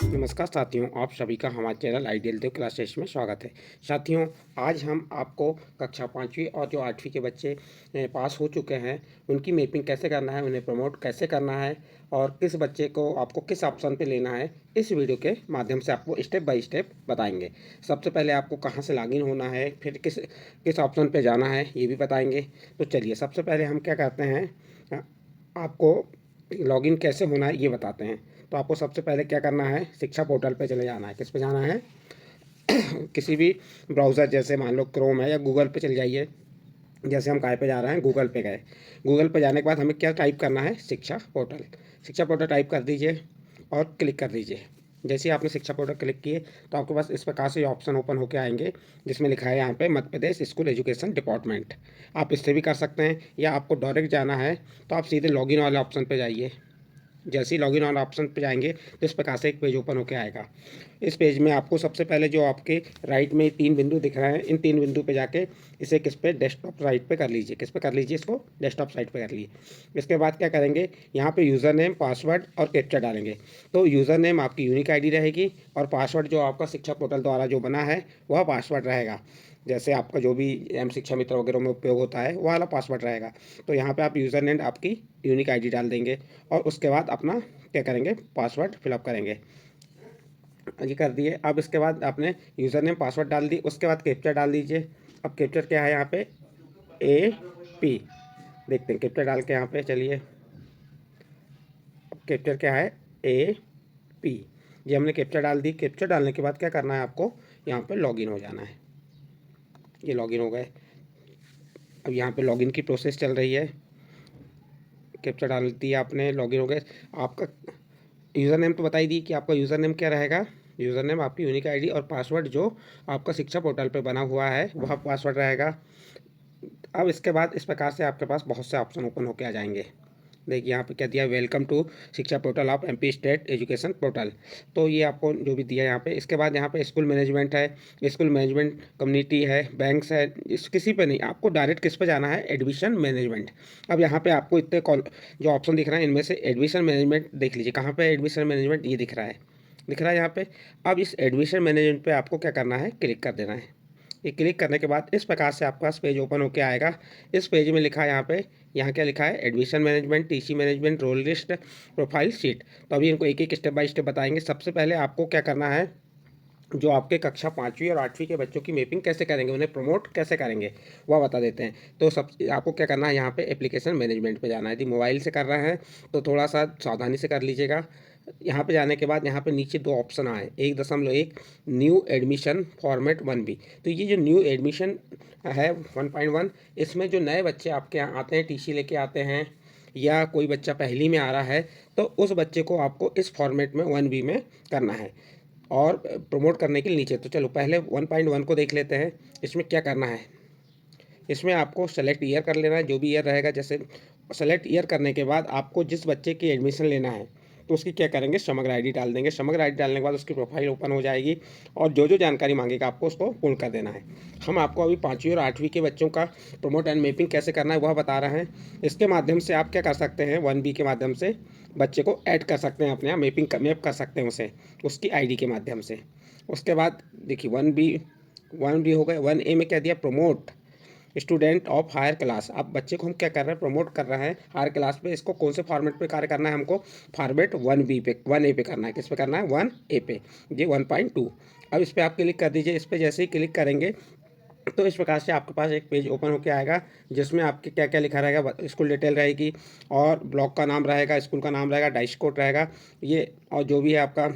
नमस्कार साथियों, आप सभी का हमारे चैनल आइडियल देव क्लासेस में स्वागत है। साथियों, आज हम आपको कक्षा 5वीं और जो 8वीं के बच्चे पास हो चुके हैं, उनकी मैपिंग कैसे करना है, उन्हें प्रमोट कैसे करना है और किस बच्चे को आपको किस ऑप्शन पे लेना है, इस वीडियो के माध्यम से आपको स्टेप बाय स्टेप बताएंगे। सबसे पहले आपको कहाँ से लॉगिन होना है, फिर किस किस ऑप्शन पर जाना है, ये भी बताएंगे। तो चलिए, सबसे पहले हम क्या करते हैं, आपको लॉगिन कैसे होना है ये बताते हैं। तो आपको सबसे पहले क्या करना है, शिक्षा पोर्टल पे चले जाना है। किस पे जाना है? किसी भी ब्राउज़र, जैसे मान लो क्रोम है या गूगल पे चले जाइए। जैसे हम काय पे जा रहे हैं, गूगल पे गए। गूगल पे जाने के बाद हमें क्या टाइप करना है? शिक्षा पोर्टल। शिक्षा पोर्टल टाइप कर दीजिए और क्लिक कर दीजिए। जैसे ही आपने शिक्षा पोर्टल क्लिक किए तो आपके पास इस प्रकार से ऑप्शन ओपन होकर आएंगे, जिसमें लिखा है यहाँ पे Madhya Pradesh school education department. आप इससे भी कर सकते हैं, या आपको डायरेक्ट जाना है तो आप सीधे लॉगिन वाले ऑप्शन पे जाइए। जैसे ही लॉगिन ऑन ऑप्शन पे जाएंगे तो इस प्रकार से एक पेज ओपन होकर आएगा। इस पेज में आपको सबसे पहले जो आपके राइट में 3 बिंदु दिख रहे हैं, इन 3 बिंदु पे जाके इसे किस पे, डेस्कटॉप साइट पे कर लीजिए। किस पे कर लीजिए? इसको डेस्कटॉप साइट पे कर लीजिए। इसके बाद क्या करेंगे, यहाँ पे यूज़र नेम, पासवर्ड और कैप्चा डालेंगे। तो यूज़र नेम आपकी यूनिक आईडी रहेगी और पासवर्ड जो आपका शिक्षा पोर्टल द्वारा जो बना है वह पासवर्ड रहेगा। जैसे आपका जो भी एम शिक्षा मित्र वगैरह में उपयोग होता है वो वाला पासवर्ड रहेगा। तो यहाँ पे आप यूज़र नेम आपकी यूनिक आईडी डाल देंगे और उसके बाद अपना क्या करेंगे, पासवर्ड फिलअप करेंगे। ये कर दिए। अब इसके बाद आपने यूज़र नेम पासवर्ड डाल दी, उसके बाद कैप्चा डाल दीजिए। अब कैप्चर क्या है यहाँ पे, AP। देखते हैं कैप्चा डाल के यहाँ पे, चलिए। कैप्चर क्या है, AP। ये हमने कैप्चा डाल दी। कैप्चा डालने के बाद क्या करना है, आपको यहाँ पे लॉगिन हो जाना है। ये लॉगिन हो गए। अब यहाँ पे लॉगिन की प्रोसेस चल रही है। कैप्चा डाल दिया आपने, लॉगिन हो गए। आपका यूज़र नेम तो बता ही दी कि आपका यूज़र नेम क्या रहेगा। यूज़र नेम आपकी यूनिक आईडी और पासवर्ड जो आपका शिक्षा पोर्टल पे बना हुआ है वह पासवर्ड रहेगा। अब इसके बाद इस प्रकार से आपके पास बहुत से ऑप्शन ओपन होके आ जाएंगे। देखिए यहाँ पे क्या दिया, वेलकम टू शिक्षा portal of MP state education portal. तो ये आपको जो भी दिया यहाँ पे। इसके बाद यहाँ पे स्कूल मैनेजमेंट है, स्कूल मैनेजमेंट कम्युनिटी है, बैंक्स है। इस किसी पे नहीं, आपको डायरेक्ट किस पे जाना है, एडमिशन मैनेजमेंट। अब यहाँ पे आपको इतने कॉल जो ऑप्शन दिख रहे हैं, इनमें से एडमिशन मैनेजमेंट देख लीजिए। कहाँ पे एडमिशन मैनेजमेंट, ये दिख रहा है, दिख रहा है यहाँ पे। अब इस एडमिशन मैनेजमेंट पे आपको क्या करना है, क्लिक कर देना है। ये क्लिक करने के बाद इस प्रकार से आपके पास पेज ओपन होकर आएगा। इस पेज में लिखा है यहाँ पे, यहाँ क्या लिखा है, admission management, TC management, roll list, profile sheet. तो अभी इनको एक एक स्टेप बाय स्टेप बताएंगे। सबसे पहले आपको क्या करना है, जो आपके कक्षा 5वीं और 8वीं के बच्चों की मैपिंग कैसे करेंगे, उन्हें प्रमोट कैसे करेंगे, वह बता देते हैं। तो सब आपको क्या करना है, यहाँ पे एप्लीकेशन मैनेजमेंट पे जाना है। यदि मोबाइल से कर रहे हैं तो थोड़ा सा सावधानी से कर लीजिएगा। यहाँ पे जाने के बाद यहाँ पे नीचे 2 ऑप्शन आए, 1.1 न्यू एडमिशन फॉर्मेट 1B। तो ये जो न्यू एडमिशन है 1.1, इसमें जो नए बच्चे आपके यहाँ आते हैं, TC लेके आते हैं, या कोई बच्चा पहली में आ रहा है, तो उस बच्चे को आपको इस फॉर्मेट में 1B में करना है और प्रमोट करने के लिए नीचे। तो चलो पहले 1.1 को देख लेते हैं। इसमें क्या करना है, इसमें आपको सेलेक्ट ईयर कर लेना है, जो भी ईयर रहेगा। जैसे सेलेक्ट ईयर करने के बाद आपको जिस बच्चे की एडमिशन लेना है तो उसकी क्या करेंगे, समग्र आईडी डाल देंगे। समग्र आईडी डालने के बाद उसकी प्रोफाइल ओपन हो जाएगी और जो जो जानकारी मांगेगा आपको उसको पूर्ण कर देना है। हम आपको अभी 5वीं और 8वीं के बच्चों का प्रमोट एंड मैपिंग कैसे करना है वह बता रहे हैं। इसके माध्यम से आप क्या कर सकते हैं, 1B के माध्यम से बच्चे को ऐड कर सकते हैं अपने यहाँ, मैप कर सकते हैं उसे, उसकी आईडी के माध्यम से। उसके बाद देखिए 1B हो गए। 1A में क्या दिया, promote student of higher class. अब बच्चे को हम क्या कर रहे हैं, प्रमोट कर रहे हैं हायर क्लास पे। इसको कौन से फॉर्मेट पे कार्य करना है, हमको फॉर्मेट 1B पे, 1A पे करना है। किस पे करना है, 1A पे, ये 1.2। अब इस पर आप क्लिक कर दीजिए। इस पर जैसे ही क्लिक करेंगे तो इस प्रकार से आपके पास एक पेज ओपन होकर आएगा, जिसमें आपके क्या क्या लिखा रहेगा, स्कूल डिटेल रहेगी और ब्लॉक का नाम रहेगा, स्कूल का नाम रहेगा, डाइस कोड रहेगा ये, और जो भी है आपका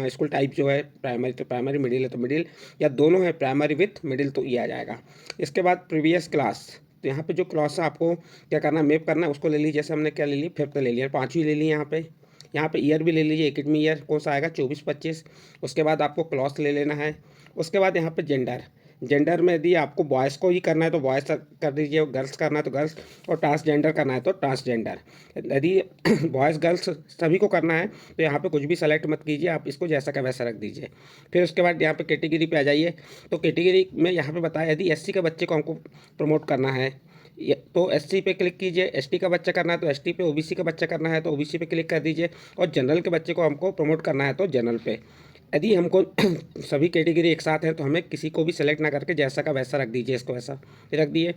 स्कूल टाइप जो है, प्राइमरी तो प्राइमरी, मिडिल है तो मिडिल, या दोनों है प्राइमरी विथ मिडिल, तो ये आ जाएगा। इसके बाद प्रीवियस क्लास, तो यहाँ पे जो क्लास है आपको क्या करना है, मैप करना है, उसको ले लीजिए। जैसे हमने क्या ले ली, 5th ले लिया, 5वीं ले ली। यहाँ पे ईयर भी ले लीजिए, एकेडमी ईयर कौन सा आएगा, 24-25। उसके बाद आपको क्लास ले लेना है। उसके बाद यहाँ पे जेंडर में यदि आपको बॉयज़ को ही करना है तो बॉयज़ कर दीजिए, गर्ल्स करना है तो गर्ल्स, और ट्रांसजेंडर करना है तो ट्रांसजेंडर। यदि बॉयज़ गर्ल्स सभी को करना है तो यहाँ पे कुछ भी सेलेक्ट मत कीजिए, आप इसको जैसा का वैसा रख दीजिए। फिर उसके बाद यहाँ पे कैटेगरी पे आ जाइए। तो कैटेगरी में यहाँ पे बताया, यदि SC के बच्चे को हमको प्रमोट करना है तो एससी पे क्लिक कीजिए, एसटी का बच्चा करना है तो एसटी पे, ओबीसी का बच्चा करना है तो ओबीसी पे क्लिक कर दीजिए, और जनरल के बच्चे को हमको प्रमोट करना है तो जनरल पे। यदि हमको सभी कैटेगरी एक साथ हैं तो हमें किसी को भी सेलेक्ट ना करके जैसा का वैसा रख दीजिए, इसको वैसा रख दिए।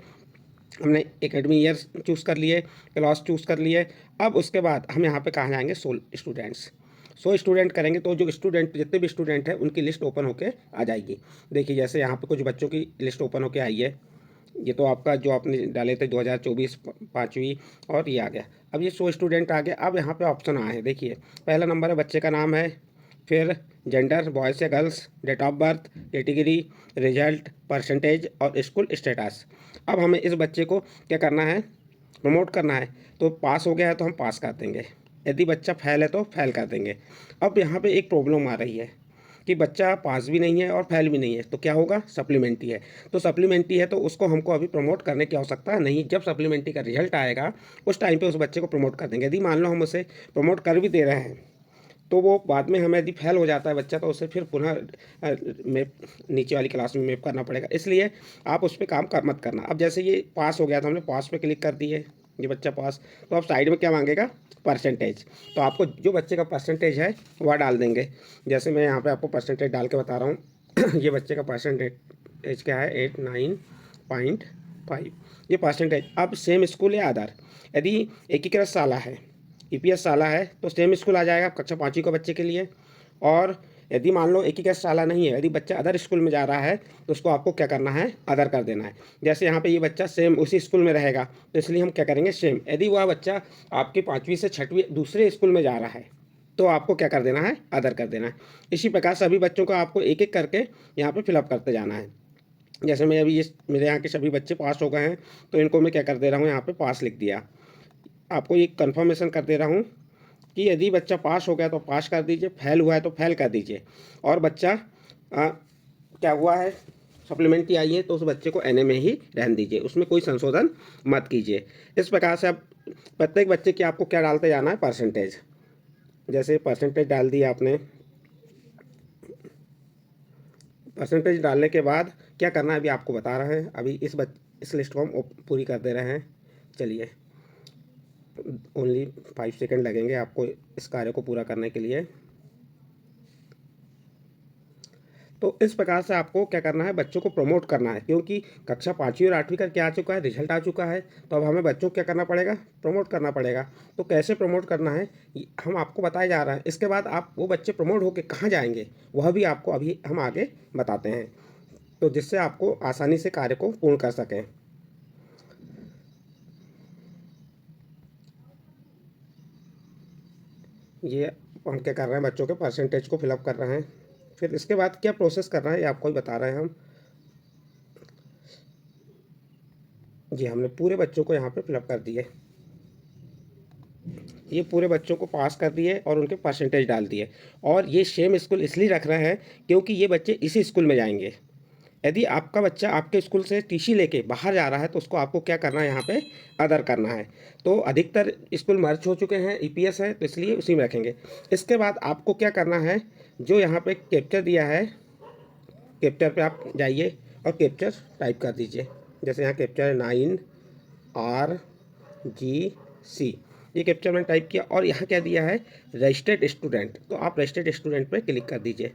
हमने एकेडमी ईयर चूज़ कर लिए, क्लास चूज़ कर लिए। अब उसके बाद हम यहाँ पे कहाँ जाएंगे, 16 स्टूडेंट्स। 100 स्टूडेंट करेंगे तो जो स्टूडेंट जितने भी स्टूडेंट हैं उनकी लिस्ट ओपन होके आ जाएगी। देखिए जैसे यहाँ पे कुछ बच्चों की लिस्ट ओपन होके आई है। ये तो आपका जो आपने डाले थे 2024 पाँचवीं, और ये आ गया। अब ये 100 स्टूडेंट आ गए। अब यहाँ पे ऑप्शन आए हैं, देखिए पहला नंबर है बच्चे का नाम है, फिर जेंडर बॉयज़ या girls, date of birth, category, result, percentage और स्कूल स्टेटस। अब हमें इस बच्चे को क्या करना है, प्रमोट करना है। तो पास हो गया है तो हम पास कर देंगे, यदि बच्चा फेल है तो फेल कर देंगे। अब यहाँ पे एक प्रॉब्लम आ रही है कि बच्चा पास भी नहीं है और फेल भी नहीं है, तो क्या होगा, सप्लीमेंट्री है। तो सप्लीमेंट्री है तो उसको हमको अभी प्रमोट करने की आवश्यकता नहीं। जब सप्लीमेंट्री का रिजल्ट आएगा उस टाइम पे उस बच्चे को प्रमोट कर देंगे। यदि मान लो हम उसे प्रमोट कर भी दे रहे हैं तो वो बाद में हमें यदि फेल हो जाता है बच्चा तो उसे फिर पुनः मैप नीचे वाली क्लास में मैप करना पड़ेगा। इसलिए आप उस पर काम कर मत करना। अब जैसे ये पास हो गया तो हमने पास पे क्लिक कर दिए, ये बच्चा पास। तो अब साइड में क्या मांगेगा, परसेंटेज। तो आपको जो बच्चे का परसेंटेज है वह डाल देंगे। जैसे मैं यहाँ पे आपको परसेंटेज डाल के बता रहा हूँ ये बच्चे का परसेंटेज क्या है, 89.5 ये परसेंटेज। अब सेम स्कूल या अदर, यदि एकीकृत शाला है, ईपीएस शाला है तो सेम स्कूल आ जाएगा कक्षा पाँचवीं के बच्चे के लिए। और यदि मान लो एकीकृत शाला नहीं है, यदि बच्चा अदर स्कूल में जा रहा है तो उसको आपको क्या करना है, अदर कर देना है। जैसे यहाँ पे ये बच्चा सेम उसी स्कूल में रहेगा तो इसलिए हम क्या करेंगे, सेम। यदि वह बच्चा आपकी पाँचवीं से छठवीं दूसरे स्कूल में जा रहा है तो आपको क्या कर देना है, अदर कर देना है। इसी प्रकार सभी बच्चों को आपको एक एक करके यहाँ पर फिलअप करते जाना है। जैसे मैं अभी ये मेरे यहाँ के सभी बच्चे पास हो गए हैं तो इनको मैं क्या कर दे रहा हूँ, यहाँ पर पास लिख दिया। आपको ये कंफर्मेशन कर दे रहा हूँ कि यदि बच्चा पास हो गया तो पास कर दीजिए, फेल हुआ है तो फेल कर दीजिए। और बच्चा क्या हुआ है, सप्लीमेंट्री आई है तो उस बच्चे को एनए में ही रहने दीजिए, उसमें कोई संशोधन मत कीजिए। इस प्रकार से अब प्रत्येक बच्चे की आपको क्या डालते जाना है, परसेंटेज। जैसे परसेंटेज डाल दिया आपने, परसेंटेज डालने के बाद क्या करना है अभी आपको बता रहे हैं। अभी इस लिस्ट को हम पूरी कर दे रहे हैं। चलिए, ओनली 5 सेकंड लगेंगे आपको इस कार्य को पूरा करने के लिए। तो इस प्रकार से आपको क्या करना है, बच्चों को प्रमोट करना है, क्योंकि कक्षा पाँचवीं और आठवीं का क्या आ चुका है, रिजल्ट आ चुका है। तो अब हमें बच्चों को क्या करना पड़ेगा, प्रमोट करना पड़ेगा। तो कैसे प्रमोट करना है हम आपको बताया जा रहा है। इसके बाद आप वो बच्चे प्रमोट होकर कहाँ जाएंगे वह भी आपको अभी हम आगे बताते हैं, तो जिससे आपको आसानी से कार्य को पूर्ण कर सकें। ये हम क्या कर रहे हैं, बच्चों के परसेंटेज को फिलअप कर रहे हैं। फिर इसके बाद क्या प्रोसेस करना है ये आपको ही बता रहे हैं हम। जी, हमने पूरे बच्चों को यहाँ पे फिलअप कर दिए, ये पूरे बच्चों को पास कर दिए और उनके परसेंटेज डाल दिए। और ये सेम स्कूल इसलिए रख रहे हैं क्योंकि ये बच्चे इसी स्कूल में जाएंगे। यदि आपका बच्चा आपके स्कूल से टीसी लेके बाहर जा रहा है तो उसको आपको क्या करना है, यहाँ पे अदर करना है। तो अधिकतर स्कूल मर्ज हो चुके हैं, ईपीएस है तो इसलिए उसी में रखेंगे। इसके बाद आपको क्या करना है, जो यहाँ पे कैप्चर दिया है, कैप्चर पे आप जाइए और कैप्चर टाइप कर दीजिए। जैसे यहाँ कैप्चर है 9RGC, ये कैप्चर मैंने टाइप किया। और यहाँ क्या दिया है, रजिस्टर्ड स्टूडेंट, तो आप रजिस्टर्ड स्टूडेंट पे क्लिक कर दीजिए।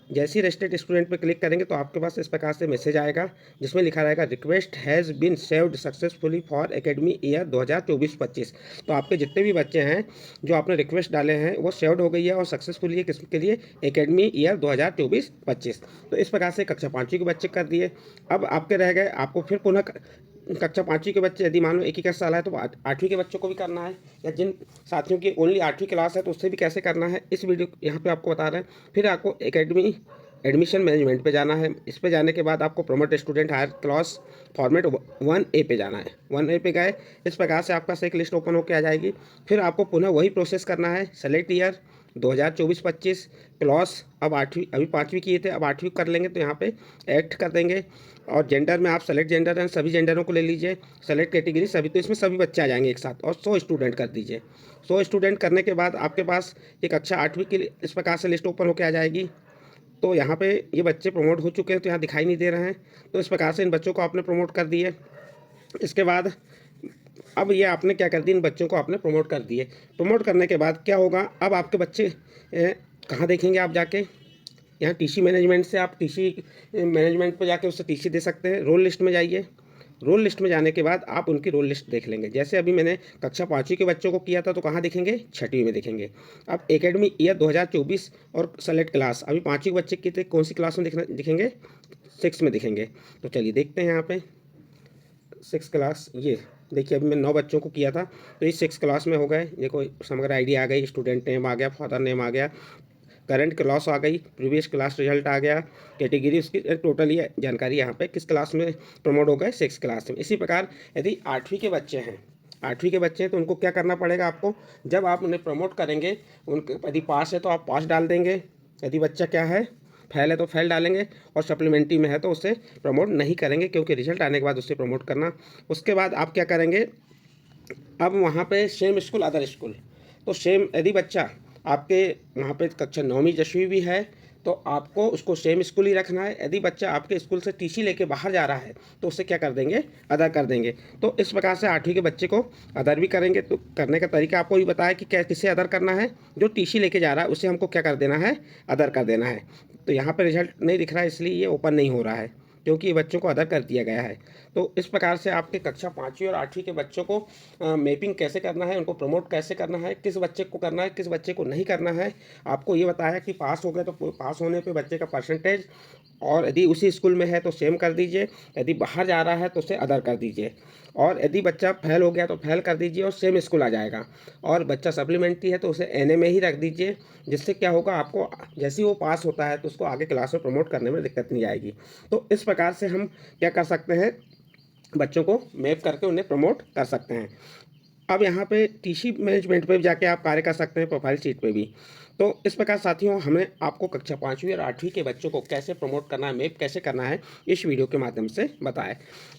जैसे ही रजिस्टर्ड स्टूडेंट पे क्लिक करेंगे तो आपके पास इस प्रकार से मैसेज आएगा जिसमें लिखा रहेगा request has been saved successfully for academy year 2024-25। तो आपके जितने भी बच्चे हैं जो आपने रिक्वेस्ट डाले हैं वो सेव्ड हो गई है और सक्सेसफुली है किसके लिए, एकेडमी ईयर 2024-25। तो इस प्रकार से कक्षा पाँचवीं के बच्चे कर दिए। अब आपके रह गए, आपको फिर पुनः कक्षा पाँचवीं के बच्चे, यदि मान लो एक ही का साल है तो आठवीं के बच्चों को भी करना है, या जिन साथियों की ओनली आठवीं क्लास है तो उससे भी कैसे करना है इस वीडियो यहाँ पे आपको बता रहे हैं। फिर आपको एकेडमी एडमिशन मैनेजमेंट पे जाना है। इस पे जाने के बाद आपको promote student higher class format 1A पे जाना है। 1A पे गए, इस प्रकार से आपका एक लिस्ट ओपन होकर आ जाएगी। फिर आपको पुनः वही प्रोसेस करना है, सेलेक्ट ईयर 2024-25 क्लास। अब आठवीं, अभी पाँचवीं किए थे, अब आठवीं कर लेंगे तो यहाँ पे ऐड कर देंगे। और जेंडर में आप सेलेक्ट जेंडर हैं, सभी जेंडरों को ले लीजिए। सेलेक्ट कैटेगरी सभी, तो इसमें सभी बच्चे आ जाएंगे एक साथ। और 100 स्टूडेंट कर दीजिए। 100 स्टूडेंट करने के बाद आपके पास एक कक्षा आठवीं की इस प्रकार से लिस्ट ओपन होकर आ जाएगी। तो यहाँ पे ये बच्चे प्रमोट हो चुके हैं तो यहाँ दिखाई नहीं दे रहे हैं। तो इस प्रकार से इन बच्चों को आपने प्रमोट कर दिए। इसके बाद अब ये आपने क्या कर दिया, इन बच्चों को आपने प्रमोट कर दिए। प्रमोट करने के बाद क्या होगा, अब आपके बच्चे कहाँ देखेंगे आप जाके, यहाँ टीसी मैनेजमेंट से आप टीसी मैनेजमेंट पे जाके उससे टीसी दे सकते हैं। रोल लिस्ट में जाइए। रोल लिस्ट में जाने के बाद आप उनकी रोल लिस्ट देख लेंगे। जैसे अभी मैंने कक्षा 5वीं के बच्चों को किया था तो कहाँ दिखेंगे, 6वीं में दिखेंगे। अब एकेडमी ईयर 2024 और सेलेक्ट क्लास, अभी 5वीं के बच्चे की थे कौन सी क्लास में दिखेंगे, 6 में दिखेंगे। तो चलिए देखते हैं यहाँ पे 6 क्लास। ये देखिए अभी मैं 9 बच्चों को किया था तो ये 6 क्लास में हो गए। देखो समग्र आईडी आ गई, स्टूडेंट नेम आ गया, फादर नेम आ गया, करंट क्लास आ गई, प्रीवियस क्लास रिजल्ट आ गया, कैटेगरी उसकी टोटल ये जानकारी यहाँ पे किस क्लास में प्रमोट हो गए, 6 क्लास में। इसी प्रकार यदि 8वीं के बच्चे हैं, 8वीं के बच्चे हैं तो उनको क्या करना पड़ेगा आपको, जब आप उन्हें प्रमोट करेंगे, उनके यदि पास है तो आप पास डाल देंगे, यदि बच्चा क्या है फेल है तो फेल डालेंगे, और सप्लीमेंट्री में है तो उसे प्रमोट नहीं करेंगे क्योंकि रिजल्ट आने के बाद उसे प्रमोट करना। उसके बाद आप क्या करेंगे, अब वहाँ पे सेम स्कूल अदर स्कूल, तो सेम यदि बच्चा आपके वहाँ पे कक्षा 9वीं 10वीं भी है तो आपको उसको सेम स्कूल ही रखना है। यदि बच्चा आपके स्कूल से टीसी लेके बाहर जा रहा है तो उससे क्या कर देंगे, अदर कर देंगे। तो इस प्रकार से 8वीं के बच्चे को अदर भी करेंगे। तो करने का तरीका आपको भी बताया कि क्या किसे अदर करना है, जो टीसी लेके जा रहा है उसे हमको क्या कर देना है, अदर कर देना है। तो यहाँ पर रिजल्ट नहीं दिख रहा है इसलिए ये ओपन नहीं हो रहा है क्योंकि ये बच्चों को अदर कर दिया गया है। तो इस प्रकार से आपके कक्षा 5वीं और 8वीं के बच्चों को मैपिंग कैसे करना है, उनको प्रमोट कैसे करना है, किस बच्चे को करना है, किस बच्चे को नहीं करना है। आपको ये बताया कि पास हो गए तो पास होने पे बच्चे का परसेंटेज, और यदि उसी स्कूल में है तो सेम कर दीजिए, यदि बाहर जा रहा है तो उसे अदर कर दीजिए, और यदि बच्चा फेल हो गया तो फेल कर दीजिए और सेम स्कूल आ जाएगा, और बच्चा सप्लीमेंट्री है तो उसे एनए में ही रख दीजिए। जिससे क्या होगा, आपको जैसे ही वो पास होता है तो उसको आगे क्लास में प्रमोट करने में दिक्कत नहीं आएगी। तो इस प्रकार से हम क्या कर सकते हैं, बच्चों को मैप करके उन्हें प्रमोट कर सकते हैं। अब यहाँ पे टीसी मैनेजमेंट पे भी जाके आप कार्य कर सकते हैं, प्रोफाइल शीट पे भी। तो इस प्रकार साथियों हमने आपको कक्षा 5वीं और 8वीं के बच्चों को कैसे प्रमोट करना है, मैप कैसे करना है, इस वीडियो के माध्यम से बताया।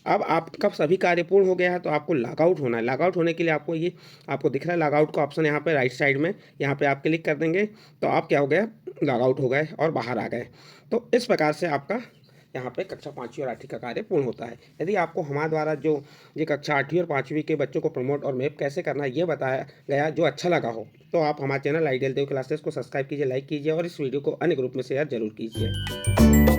अब आपका सभी कार्य पूर्ण हो गया है तो आपको लॉग आउट होना है। लॉग आउट होने के लिए आपको ये आपको दिख रहा है लॉग आउट का ऑप्शन यहाँ पे राइट साइड में, यहाँ पे आप क्लिक कर देंगे तो आप क्या हो गया, लॉग आउट हो गए और बाहर आ गए। तो इस प्रकार से आपका यहाँ पे कक्षा 5वीं और 8वीं का कार्य पूर्ण होता है। यदि आपको हमारे द्वारा जो ये कक्षा 8वीं और 5वीं के बच्चों को प्रमोट और मैप कैसे करना है ये बताया गया जो अच्छा लगा हो तो आप हमारे चैनल आइडियल देव क्लासेस को सब्सक्राइब कीजिए, लाइक कीजिए और इस वीडियो को अन्य ग्रुप में शेयर जरूर कीजिए।